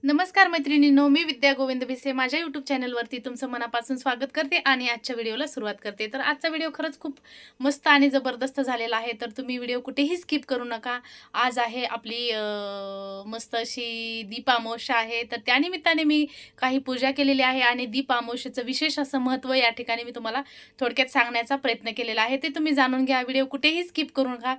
नमस्कार मैत्रिणींनो, मी विद्या गोविंद भिसे माझ्या यूट्यूब चॅनलवरती तुमचं मनापासून स्वागत करते आणि आजच्या व्हिडिओला सुरुवात करते. तर आजचा व्हिडिओ खरंच खूप मस्त आणि जबरदस्त झालेला आहे. तर तुम्ही व्हिडिओ कुठेही स्किप करू नका. आज आहे आपली मस्त अशी दीप अमावस्या आहे. तर त्यानिमित्ताने मी काही पूजा केलेली आहे आणि दीप अमावस्येचं विशेष असं महत्त्व या ठिकाणी मी तुम्हाला थोडक्यात सांगण्याचा प्रयत्न केलेला आहे. ते तुम्ही जाणून घ्या. व्हिडिओ कुठेही स्किप करू नका.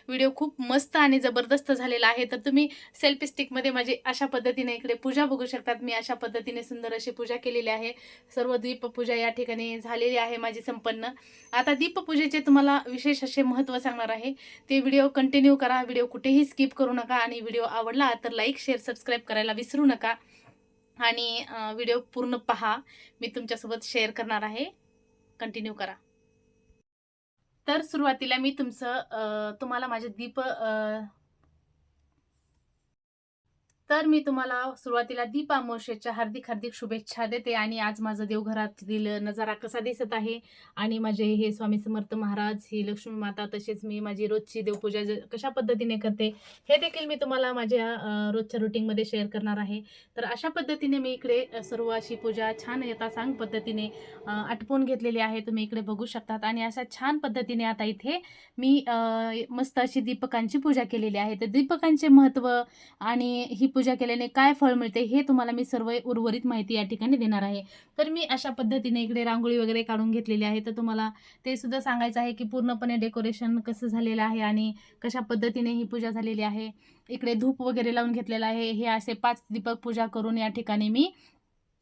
व्हिडिओ खूप मस्त आणि जबरदस्त झालेला आहे. तर तुम्ही सेल्फी स्टिकमध्ये माझी अशा पद्धतीने इकडे पूजा बघू शकतात. मी अशा पद्धतीने सुंदर अशी पूजा केलेली आहे. सर्व दीपपूजा या ठिकाणी झालेली आहे माझी संपन्न. आता दीपपूजेचे तुम्हाला विशेष असे महत्त्व सांगणार आहे. ते व्हिडिओ कंटिन्यू करा. व्हिडिओ कुठेही स्किप करू नका आणि व्हिडिओ आवडला तर लाईक, शेअर, सबस्क्राईब करायला विसरू नका. आणि व्हिडिओ पूर्ण पहा. मी तुमच्यासोबत शेअर करणार आहे. कंटिन्यू करा. तर सुरुवातीला मी तुम्हाला माझे तर मी तुम्हाला सुरुवातीला दीप अमावस्येच्या हार्दिक हार्दिक शुभेच्छा देते. आणि आज माझं देवघरातील नजारा कसा दिसत आहे आणि माझे हे स्वामी समर्थ महाराज, ही लक्ष्मी माता, तसेच मी माझी रोजची देवपूजा कशा पद्धतीने करते हे देखील मी तुम्हाला माझ्या रोजच्या रुटीनमध्ये शेअर करणार आहे. तर अशा पद्धतीने मी इकडे सर्व अशी पूजा छान यथासांग पद्धतीने आटपून घेतलेली आहे. तुम्ही इकडे बघू शकतात. आणि अशा छान पद्धतीने आता इथे मी मस्त अशी दीपकांची पूजा केलेली आहे. तर दीपकांचे महत्त्व आणि ही पूजा केल्याने काय फळ मिळते हे तुम्हाला मी सर्व उर्वरित माहिती या ठिकाणी देणार आहे. तर मी अशा पद्धतीने इकडे रांगोळी वगैरे काढून घेतलेली आहे. तर तुम्हाला ते सुद्धा सांगायचं आहे की पूर्णपणे डेकोरेशन कसं झालेलं आहे आणि कशा पद्धतीने ही पूजा झालेली आहे. इकडे धूप वगैरे लावून घेतलेला आहे. हे असे 5 दीपक पूजा करून या ठिकाणी मी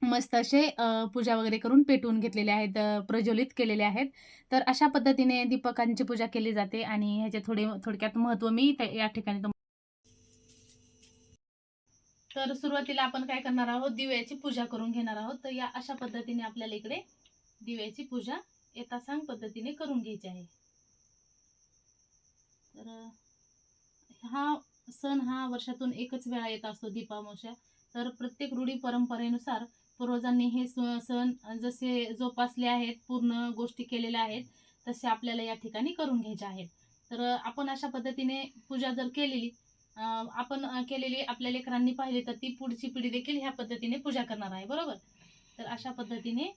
मस्त असे पूजा वगैरे करून पेटवून घेतलेले आहेत, प्रज्वलित केलेले आहेत. तर अशा पद्धतीने दीपकांची पूजा केली जाते आणि ह्याचे थोडक्यात महत्त्व मी या ठिकाणी तर सुरुवातीला आपण काय करणार आहोत, दिव्याची पूजा करून घेणार आहोत. तर या अशा पद्धतीने आपल्याला इकडे दिव्याची पूजा यथासांग पद्धतीने करून घ्यायची आहे. तर हा हा वर्षातून एकच वेळा येत असतो, दीपामावस्या. तर प्रत्येक रूढी परंपरेनुसार पूर्वजांनी हे सण जसे जोपासले आहेत, पूर्ण गोष्टी केलेल्या आहेत, तसे आपल्याला या ठिकाणी करून घ्यायचे आहेत. तर आपण अशा पद्धतीने पूजा जर केलेली आपण केलेली आपल्या लेकरांनी पाहिली तर ती पुढची पिढी देखील ह्या पद्धतीने पूजा करणार आहे, बरोबर. तर अशा पद्धतीने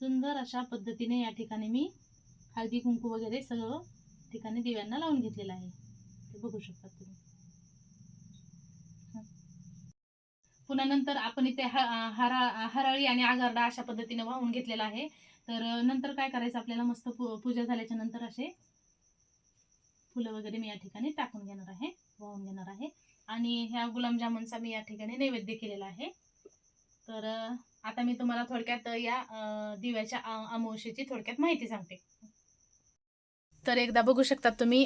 सुंदर अशा पद्धतीने या ठिकाणी मी हळदी कुंकू वगैरे सगळं ठिकाणी दिव्यांना लावून घेतलेलं आहे. ते बघू शकता तुम्ही. पुन्हा नंतर आपण इथे हराळी आणि आगारडा अशा पद्धतीने वाहून घेतलेला आहे. तर नंतर काय करायचं आपल्याला, मस्त पूजा झाल्याच्या नंतर असे फुलं वगैरे मी या ठिकाणी टाकून घेणार आहे, वाहून घेणार आहे. आणि ह्या गुलाबजामुनचा मी या ठिकाणी नैवेद्य केलेला आहे. तर आता मी तुम्हाला थोडक्यात या दिव्याच्या अमावस्येची थोडक्यात माहिती सांगते. तर एकदा बघू शकता तुम्ही,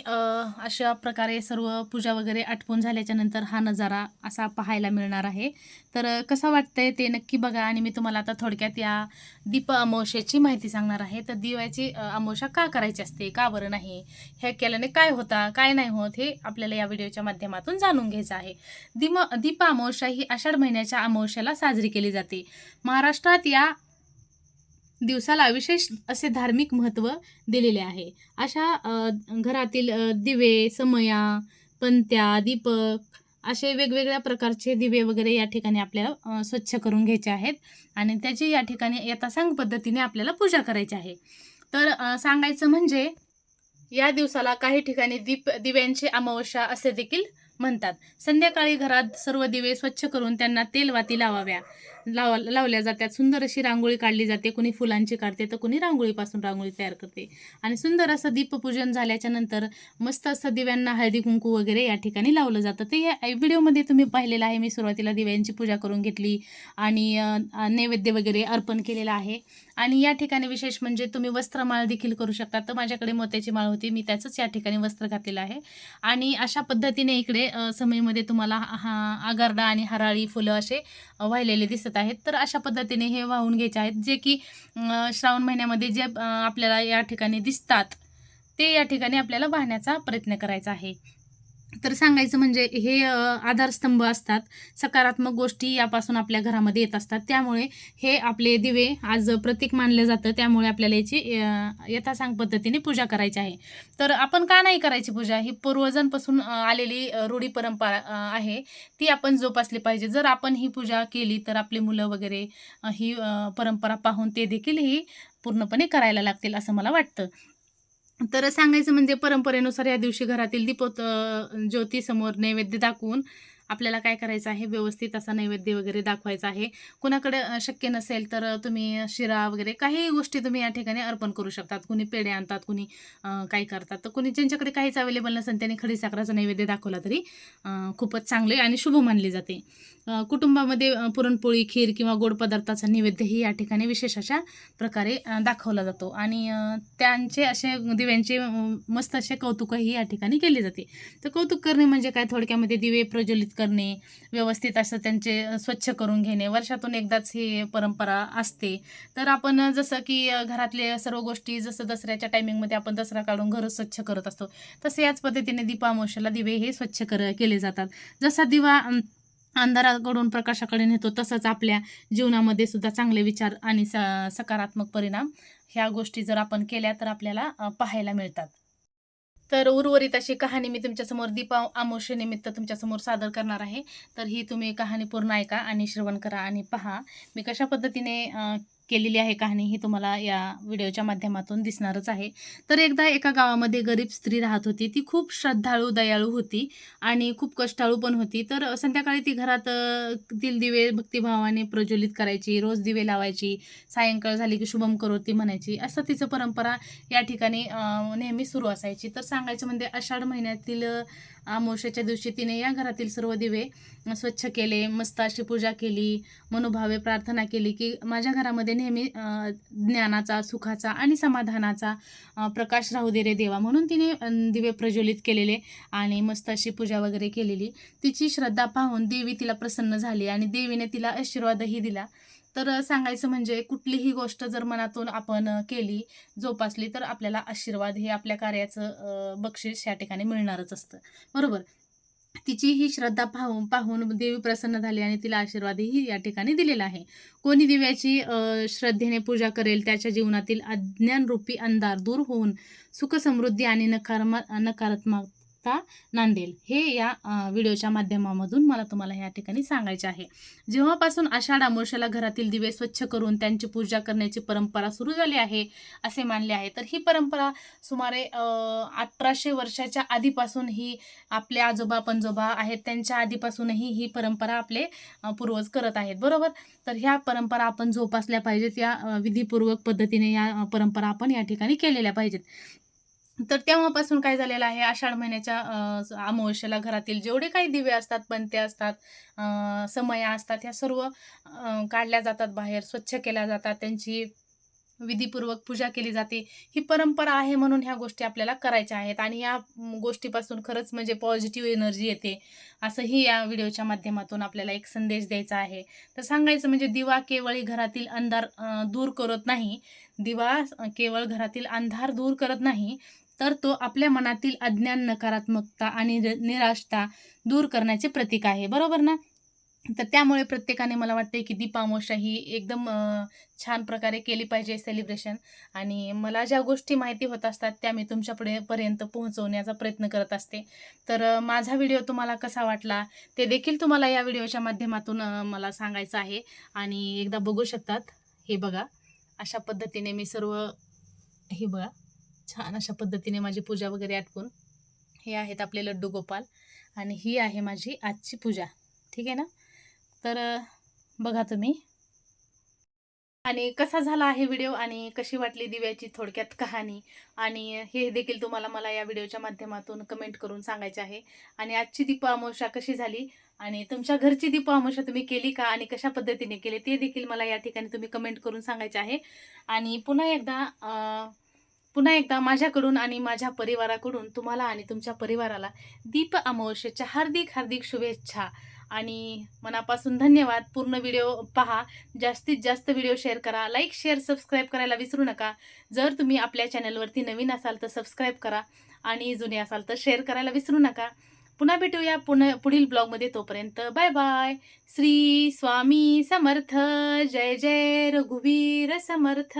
अशा प्रकारे सर्व पूजा वगैरे आटपून झाल्याच्या नंतर हा नजारा असा पाहायला मिळणार आहे. तर कसं वाटतंय ते नक्की बघा. आणि मी तुम्हाला आता थोडक्यात या दीप अमावस्येची माहिती सांगणार आहे. तर दिव्याची अमावस्या का करायची असते, का बरं नाही, हे केल्याने काय होता काय नाही होत, हे आपल्याला या व्हिडिओच्या माध्यमातून जाणून घ्यायचं आहे. दीप अमावस्या ही आषाढ महिन्याच्या अमावस्याला साजरी केली जाते. महाराष्ट्रात या दिवसाला विशेष असे धार्मिक महत्त्व दिलेले आहे. अशा घरातील दिवे, समया, पंत्या, दीपक असे वेगवेगळ्या प्रकारचे दिवे वगैरे या ठिकाणी आपल्याला स्वच्छ करून घ्यायचे आहेत आणि त्याची या ठिकाणी यथासांग पद्धतीने आपल्याला पूजा करायची आहे. तर सांगायचं म्हणजे या दिवसाला काही ठिकाणी दिव्यांची अमावस्या असे देखील म्हणतात. संध्याकाळी घरात सर्व दिवे स्वच्छ करून त्यांना तेलवाती लावल्या जातात. सुंदर अशी रांगोळी काढली जाते. कुणी फुलांची काढते तर कुणी रांगोळीपासून रांगोळी तयार करते. आणि सुंदर असं दीपपूजन झाल्याच्या नंतर मस्त असं दिव्यांना हळदी कुंकू वगैरे या ठिकाणी लावलं जातं. ते या व्हिडिओमध्ये तुम्ही पाहिलेलं आहे. मी सुरुवातीला दिव्यांची पूजा करून घेतली आणि नैवेद्य वगैरे अर्पण केलेला आहे. आणि या ठिकाणी विशेष म्हणजे तुम्ही वस्त्रमाळ देखील करू शकता. तर माझ्याकडे मोत्याची माळ होती, मी त्याचंच या ठिकाणी वस्त्र घातलेलं आहे. आणि अशा पद्धतीने इकडे समईमध्ये तुम्हाला आगारडा आणि हराळी फुलं असे वाहिलेले दिसत आहेत. तर अशा पद्धतीने हे वाहून घ्यायचे आहेत, जे की श्रावण महिन्यामध्ये जे आपल्याला या ठिकाणी दिसतात ते या ठिकाणी आपल्याला वाहण्याचा प्रयत्न करायचा आहे. तर सांगायचं म्हणजे हे आधारस्तंभ असतात. सकारात्मक गोष्टी यापासून आपल्या घरामध्ये येत असतात. त्यामुळे हे आपले दिवे आज प्रतीक मानलं जातं. त्यामुळे आपल्याला याची यथासांग पद्धतीने पूजा करायची आहे. तर आपण का नाही करायची पूजा? ही पूर्वजांपासून आलेली रूढी परंपरा आहे. ती आपण जोपासली पाहिजे. जर आपण ही पूजा केली तर आपली मुलं वगैरे ही परंपरा पाहून ते देखील ही पूर्णपणे करायला लागतील असं मला वाटतं. तर सांगायचं म्हणजे परंपरेनुसार या दिवशी घरातील ज्योतीसमोर नैवेद्य दाखवून आपल्याला काय करायचं आहे, व्यवस्थित असा नैवेद्य वगैरे दाखवायचा आहे. कुणाकडे शक्य नसेल तर तुम्ही शिरा वगैरे काही गोष्टी तुम्ही या ठिकाणी अर्पण करू शकतात. कुणी पेढे आणतात, कुणी काही करतात. तर कुणी ज्यांच्याकडे काहीच अवेलेबल नसेल त्यांनी खडीसाखराचा नैवेद्य दाखवला तरी खूपच चांगले आणि शुभ मानले जाते. कुटुंबामध्ये पुरणपोळी, खीर किंवा गोड पदार्थाचा नैवेद्यही या ठिकाणी विशेष अशा प्रकारे दाखवला जातो आणि त्यांचे असे दिव्यांचे मस्त असे कौतुकही या ठिकाणी केले जाते. तर कौतुक करणे म्हणजे काय, थोडक्यामध्ये दिवे प्रज्वलित करणे, व्यवस्थित असं त्यांचे स्वच्छ करून घेणे. वर्षातून एकदाच ही परंपरा असते. तर आपण जसं की घरातले सर्व गोष्टी जसं दसऱ्याच्या टायमिंगमध्ये आपण दसरा काढून घर स्वच्छ करत असतो, तसे याच पद्धतीने दीपामावश्याला दिवे हे स्वच्छ केले जातात. जसा दिवा अंधाराकडून प्रकाशाकडे नेतो, तसंच आपल्या जीवनामध्ये सुद्धा चांगले विचार आणि सकारात्मक परिणाम ह्या गोष्टी जर आपण केल्या तर आपल्याला पाहायला मिळतात. तर उर्वरित अशी कहाणी मी तुमच्यासमोर अमावस्येनिमित्त तुमच्यासमोर सादर करणार आहे. तर ही तुम्ही कहाणी पूर्ण ऐका आणि श्रवण करा आणि पहा मी कशा पद्धतीने केलेली आहे कहाणी, ही तुम्हाला या व्हिडिओच्या माध्यमातून दिसणारच आहे. तर एकदा एका गावामध्ये गरीब स्त्री राहत होती. ती खूप श्रद्धाळू, दयाळू होती आणि खूप कष्टाळू पण होती. तर संध्याकाळी ती घरात तील दिवे भक्तिभावाने प्रज्वलित करायची, रोज दिवे लावायची, सायंकाळ झाली की शुभम करोती म्हणायची. असं तिचं परंपरा या ठिकाणी नेहमी सुरू असायची. तर सांगायचं म्हणजे आषाढ महिन्यातील अमावस्येच्या दिवशी तिने या घरातील सर्व दिवे स्वच्छ केले, मस्त अशी पूजा केली, मनोभावे प्रार्थना केली की माझ्या घरामध्ये नेहमी ज्ञानाचा, सुखाचा आणि समाधानाचा प्रकाश राहू दे रे देवा, म्हणून तिने दिवे प्रज्वलित केलेले आणि मस्त अशी पूजा वगैरे केलेली. तिची श्रद्धा पाहून देवी तिला प्रसन्न झाली आणि देवीने तिला आशीर्वादही दिला. तर सांगायचं म्हणजे कुठलीही गोष्ट जर मनातून आपण केली, जोपासली, तर आपल्याला आशीर्वाद हे आपल्या कार्याचं बक्षीस या ठिकाणी मिळणारच असतं. बरोबर. तिची ही श्रद्धा पाहून पाहून देवी प्रसन्न झाली आणि तिला आशीर्वादही या ठिकाणी दिलेला आहे. कोणी दिव्याची श्रद्धेने पूजा करेल त्याच्या जीवनातील अज्ञानरूपी अंधार दूर होऊन सुख समृद्धी आणि नकारात्मकता नांदेल. हे या व्हिडिओच्या माध्यमामधून मला तुम्हाला या ठिकाणी सांगायचे आहे. जेव्हापासून आषाढ अमावस्येला घरातील दिवे स्वच्छ करून त्यांची पूजा करण्याची परंपरा सुरू झाली आहे असे मानले आहे. तर ही परंपरा सुमारे 1800 वर्षाच्या आधीपासून ही आपले आजोबा पणजोबा आहेत त्यांच्या आधीपासूनही ही परंपरा आपले पूर्वज करत आहेत. बरोबर. तर ह्या परंपरा आपण जोपासल्या पाहिजेत. या विधीपूर्वक पद्धतीने या परंपरा आपण या ठिकाणी केलेल्या पाहिजेत. तर तेव्हापासून काय झालेलं आहे, आषाढ महिन्याच्या अमावस्येला घरातील जेवढे काही दिवे असतात, पणत्या असतात, समया असतात, ह्या सर्व काढल्या जातात बाहेर, स्वच्छ केल्या जातात, त्यांची विधीपूर्वक पूजा केली जाते. ही परंपरा आहे म्हणून ह्या गोष्टी आपल्याला करायच्या आहेत आणि या गोष्टीपासून खरंच म्हणजे पॉझिटिव्ह एनर्जी येते, असंही या व्हिडिओच्या माध्यमातून आपल्याला एक संदेश द्यायचा आहे. तर सांगायचं म्हणजे दिवा केवळ घरातील अंधार दूर करत नाही, दिवा केवळ घरातील अंधार दूर करत नाही, तर तो आपल्या मनातील अज्ञान, नकारात्मकता आणि निराशता दूर करण्याचे प्रतीक आहे. बरोबर ना? तर त्यामुळे प्रत्येकाने मला वाटते की दीपामावस्या ही एकदम छान प्रकारे केली पाहिजे सेलिब्रेशन. आणि मला ज्या गोष्टी माहिती होत असतात त्या मी तुमच्यापुढे पर्यंत पोहोचवण्याचा प्रयत्न करत असते. तर माझा व्हिडिओ तुम्हाला कसा वाटला ते देखील तुम्हाला या व्हिडिओच्या माध्यमातून मला सांगायचं आहे. आणि एकदा बघू शकतात, हे बघा अशा पद्धतीने मी सर्व, हे बघा छान अशा पद्धतीने माझी पूजा वगैरे आटपून, हे आहेत आपले लड्डू गोपाल आणि ही आहे माझी आजची पूजा. ठीक आहे ना? तर बघा तुम्ही. आणि कसा झाला आहे व्हिडिओ आणि कशी वाटली दिव्याची थोडक्यात कहाणी, आणि हे देखील तुम्हाला मला या व्हिडिओच्या माध्यमातून कमेंट करून सांगायचे आहे. आणि आजची दीप अमावस्या कशी झाली आणि तुमच्या घरची दीप अमावस्या तुम्ही केली का आणि कशा पद्धतीने केली ते देखील मला या ठिकाणी तुम्ही कमेंट करून सांगायचे आहे. आणि पुन्हा एकदा माझ्याकडून आणि माझ्या परिवाराकडून तुम्हाला आणि तुमच्या परिवाराला दीप अमावस्येच्या हार्दिक हार्दिक शुभेच्छा आणि मनापासून धन्यवाद. पूर्ण व्हिडिओ पहा, जास्तीत जास्त व्हिडिओ शेअर करा, लाईक शेअर सबस्क्राईब करायला विसरू नका. जर तुम्ही आपल्या चॅनलवरती नवीन असाल तर सबस्क्राईब करा आणि जुने असाल तर शेअर करायला विसरू नका. पुन्हा भेटूया पुढील ब्लॉगमध्ये. तोपर्यंत बाय बाय. श्री स्वामी समर्थ. जय जय रघुवीर समर्थ.